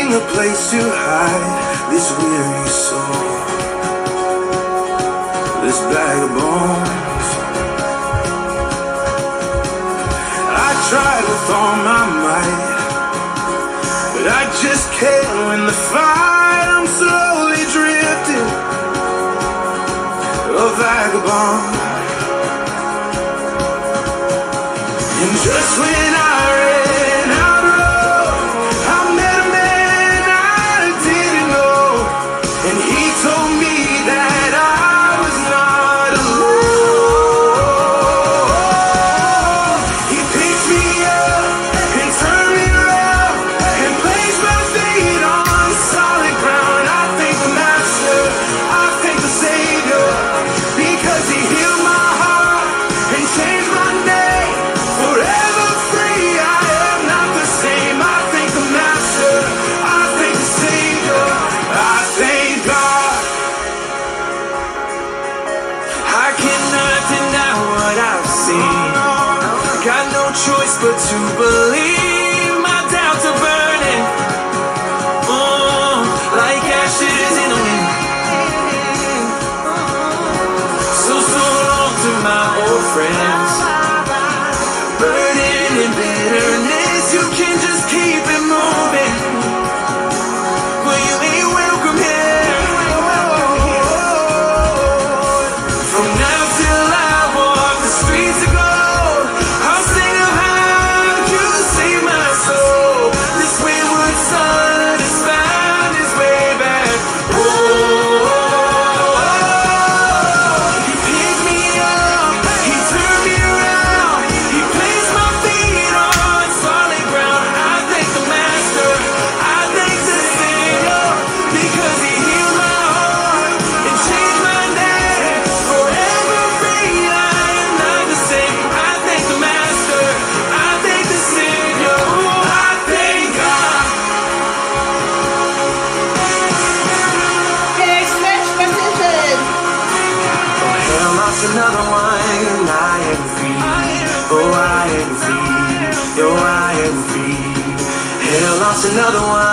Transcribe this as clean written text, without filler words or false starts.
finding a place to hide this weary soul, this bag of bones. I tried with all my might, but I just can't win the fight. I'm slowly drifting, a vagabond. And just when I ran out of road, I met a man I didn't know, and he told me that I was not alone. He picked me up and turned me around and placed my feet on solid ground. I thank the Master, I thank the Savior, because he healed my heart and changed my name. Forever free, I am not the same. I thank the Master, I thank the Savior, I thank God. I cannot deny what I've seen. Got no choice but to believe. My doubts are burning, like ashes in the wind. So long to my old friends, burden and bitterness. You can just keep it moving, but you ain't welcome here. From now till I walk the streets of gold, I'll sing of how you saved my soul. This wayward son has found his way back. He picked me up, he turned me around, he placed my feet on solid ground. I thank the Master, I thank the Savior, because he healed my heart and changed my name. Forever free, I am not the same. I thank the Master, I thank the Savior, I thank God. Okay, switch position. I lost another one, I am free. Oh, I am free. Oh, I am free. Hell lost another one.